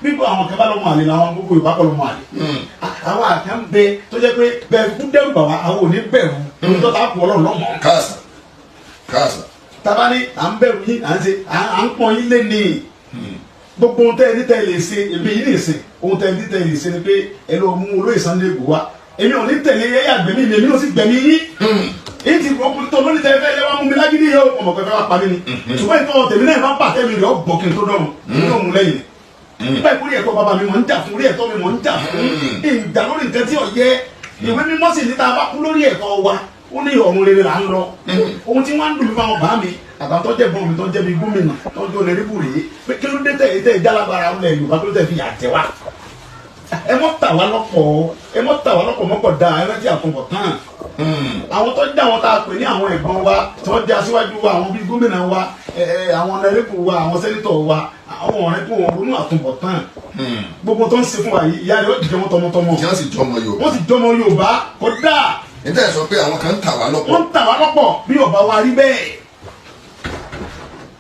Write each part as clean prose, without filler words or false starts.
bíbọ àwọn kan bá lọ́mọ àlè làwọn gbogbo Yorùbá kọ́ lọ́mọ àlè àwọn àkàn bẹ tó jẹ́ pé bẹ́ẹ̀ kú dẹ́rù bà wá àwọn ò ní bẹ̀rù tó tá pọ̀ Ọlọ́run lọ́mọ. káàsà. tábà ní à ń bẹ̀rù yín à ń pọ́n yín lé ní gbogbo ohun tẹ́ ẹ ní tẹ́ ẹ lè ṣe èmi yìí lè ṣe ohun tẹ́ ẹ ní tẹ́ ẹ lè ṣe ni pé ẹ lọ mú olóyè Sunday Igboho wá èmi ò ní tẹ̀lé ẹ̀yà gbẹ̀mí mi èmi ló sì gbẹ̀mí yín èyí ti ọkùnrin tó lórí tẹ́ fẹ́ wá mú mi lágídí yìí ọmọ pẹ̀fẹ́ wá parí ni ṣùgbọ́n ìtọ́ tèmi náà máa ń bà tẹ́mi rẹ̀ ọ́ bọ̀ kí n tó dọ̀rùn èmi náà mú lẹ́yìn bẹ́ẹ̀ kúrò ẹ̀tọ́ bàbá mi mọ̀ ń jà fún orí ẹ̀tọ́ mi mọ̀ ń jà fún ìjà lórí nǹkan tí ò yẹ ìwé mímọ́ sì ní tá a bá kú lórí ẹ̀tọ́ wa ó ní ọ̀run rere là ń lọ ohun tí wọ́n ń dùn mí fáwọn bàá mi àtàwọn tó jẹ́ bọ́n mi tó jẹ́ bí gómìnà tó jẹ́ onírìbù rèé pé kí ló dé tẹ̀ ìjálágbára ọ̀lẹ̀ Yorùbá kí ló tẹ̀ fi yà tẹ̀ wá ẹ mọ́ tà wá lọ́pọ̀ mọ́kọ̀ dáa ẹ rántí àtúnbọ̀ tán àwọn tó jẹ́ àwọn tá a pè ní àwọn ẹ̀gbọ́n wa tí wọ́n jẹ́ aṣíwájú wa àwọn bíi gómìnà wa àwọn onírìbù wa àwọn sẹ́nitọ̀ wa àwọn ọ̀rẹ́ kó wọn ronú àtúnbọ̀ tán gbogbo tó ń ṣe fún wa yìí ìyá rẹ̀ ó jẹ́ wọn tọmọtọmọ wọ́n sì jọmọ Yorùbá kódà níta ẹ sọ pé àwọn kan ń tà wá lọ́pọ̀. wọ́n ń tà wá lọ́pọ̀ bí ọba wa rí bẹ́ẹ̀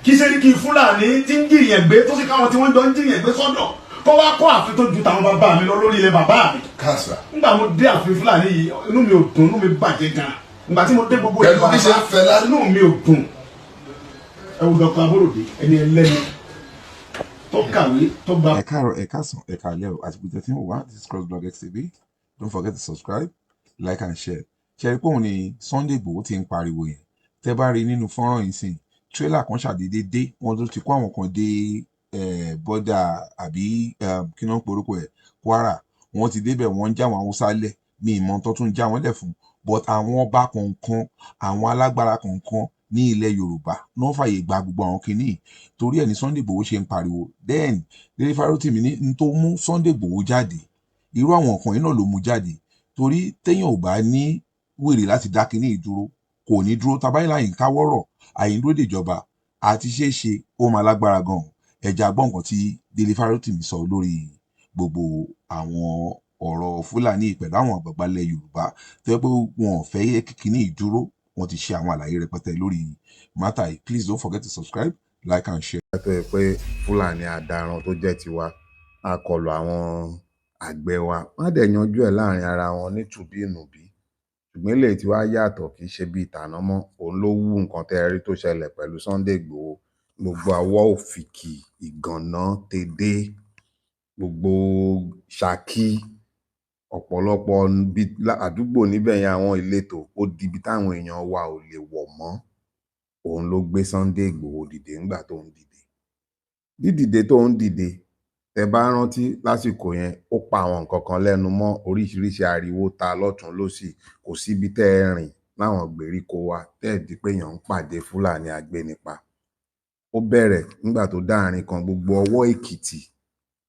kí Sẹ́ríkì Fúlàní tí ń jìyàn gbé tó sì káwọn tí wọ́n jọ ń jìyàn gbé sọ́dọ̀ kó wá kó ààfin tó ju tàwọn bàbá mi lọ lórí ilẹ̀ bàbá mi. káàsà. nígbà mo dé ààfin Fúlàní yìí inú mi ò dùn inú mi bàjẹ́ gan nígbà tí mo dé gbogbo ìlú bàbá inú mi ò dùn ẹ wo Dr. Aborode ẹni ẹlẹ́ni tó kàwé tó gba. ẹ káàárọ̀ ẹ káàsán ẹ káalẹ́ o àti pété tí mo wá this is crossblog XTV don't forget to subscribe like and share ṣe rí pé òun ni Sunday Igboho ti ń pariwo yẹn tẹ́ bá rí nínú fọ́nrán yìí sìn tírélà kan ṣàdédé dé wọn tó ti kó àwọn kan dé bọ́dà àbí kí náà porúkọ ẹ̀ Kwara wọn ti débẹ̀ wọ́n ń já àwọn Haúsá lẹ̀ mi ìmọ̀ tó tún já wọn lẹ̀ fún but àwọn ọba kọ̀ọ̀kan àwọn alágbára kọ̀ọ̀kan ní ilẹ̀ Yorùbá náà fàyè gba gbogbo àwọn kìíní torí ẹ̀ ní Sunday Igboho ṣe ń pariwo then Délé Fárótìmí ní tó mú Sunday Igboho jáde irú àwọn ọkùnrin náà ló mú jáde torí téèyàn ò bá ní wèrè láti dá kínní ìdúró kò ní dúró tabayín láyìn káwọ́rọ̀ àyíndúró dèjọba àti ṣeéṣe ó máa lágbára gan ẹja gbọ́ nǹkan tí Délé Fárótìmí sọ lórí gbogbo àwọn ọ̀rọ̀ Fúlàní pẹ̀lú àwọn àgbàgbà ilẹ̀ Yorùbá tó yẹ pé wọn ò fẹ́ kínní ìdúró wọn ti ṣe àwọn àlàyé rẹpẹtẹ lórí mátà yìí please don't forget to subscribe like and share. tó yẹ pé Fúlàní àdaràn tó jẹ́ tiwa á kọlù àwọn àgbẹ̀ wa wọ́n á dẹ̀ yanjú ẹ̀ láàrin ara wọn ní tùbínùbí ṣùgbọ́n eléyìí tí wàá yàtọ̀ kì í ṣe bíi tàná mọ́ òun ló wú nǹkan tẹ́ ẹ rí tó ṣẹlẹ̀ pẹ̀lú Sunday Igboho gbogbo àwọ̀ òfìkì ìgànná tèdè gbogbo Ṣakí ọ̀pọ̀lọpọ̀ àdúgbò níbẹ̀ yẹn àwọn ìletò ó di ibi táwọn èèyàn wa ò lè wọ̀ mọ́ òun ló gbé Sunday Igboho dìde ńgbà tó ń dìde dídìde tó ń dìde ẹ bá rántí lásìkò yẹn ó pa àwọn nǹkan kan lẹ́nu mọ́ oríṣiríṣi ariwo ta lọ́tún lósì kò síbi tẹ́ ẹ rìn láwọn gbèríko wa tẹ́ ẹ̀ di pé èèyàn ń pàdé Fúlàní agbénipa ó bẹ̀rẹ̀ nígbà tó dáàrin kan gbogbo ọwọ́ Èkìtì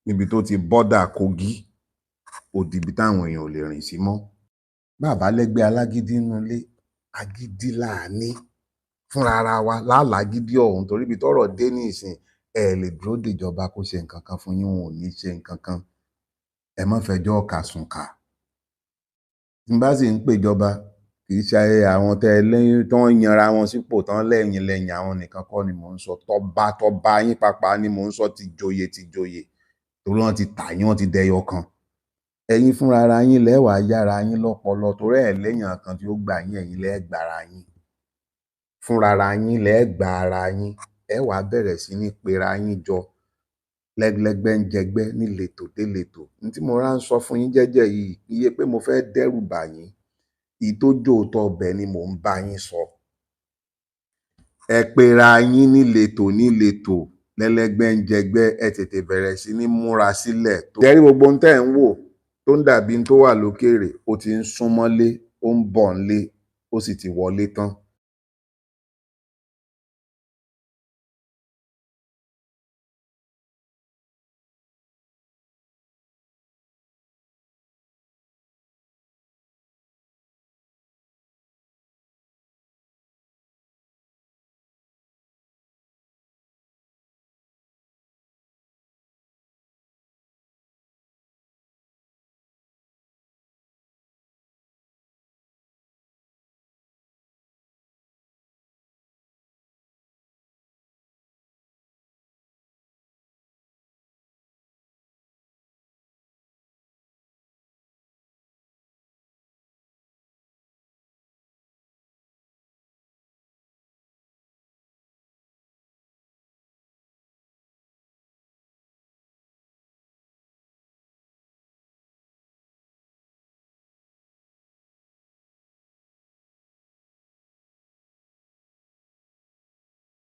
níbi tó ti bọ́dà Kogi ó di ibi táwọn èèyàn ò lè rìn sí mọ́ bàbá lẹ́gbẹ́ alágídí nulé agídí láàní fúnra ara wa láàlágídí ọ̀hún torí ibi tọ́rọ̀ dé ní ìsìn ẹ lè dúró dèjọba kó ṣe nǹkan kan fún yín wọn ò ní ṣe nǹkan kan ẹ má fẹjọ́ ọkà sùn kà tí n bá sì ń pèjọba kì í ṣe àwọn tẹ lẹ́yìn tó ń yanra wọn sípò tán lẹ́yìn àwọn nìkan kọ́ ni mò ń sọ tọba yín pàápàá ni mò ń sọ ti joyè torí wọn ti tà yín wọn ti dẹyọ kan ẹ̀yin fúnra ara yín lẹ́wàá yára yín lọ́pọlọ torí ẹ̀ lẹ́yìn kan tí ó gbà yín ẹ̀yin lẹ́gbàra yín fúnra ara yín lẹ́gbà ara yín ẹ wàá bẹ̀rẹ̀ sí ní pera yín jọ lẹ́gbẹ́lẹ́gbẹ́ ń jẹgbẹ́ níletò déletò ní tí mo rá ń sọ fún yín jẹ́jẹ́ yìí iye pé mo fẹ́ dẹ́rù bà yín ìtójó tọ́ ọbẹ̀ ni mò ń bá yín sọ ẹ pera yín níletò lẹ́lẹ́gbẹ́ ń jẹgbẹ́ ẹ tètè bẹ̀rẹ̀ sí ní múra sílẹ̀ tó tẹ́rí gbogbo ohun tẹ́ ẹ̀ ń wò tó ń dàbí tó wà lókèèrè ó ti ń súnmọ́lé ó ń bọ̀ ńlé ó sì ti wọlé tán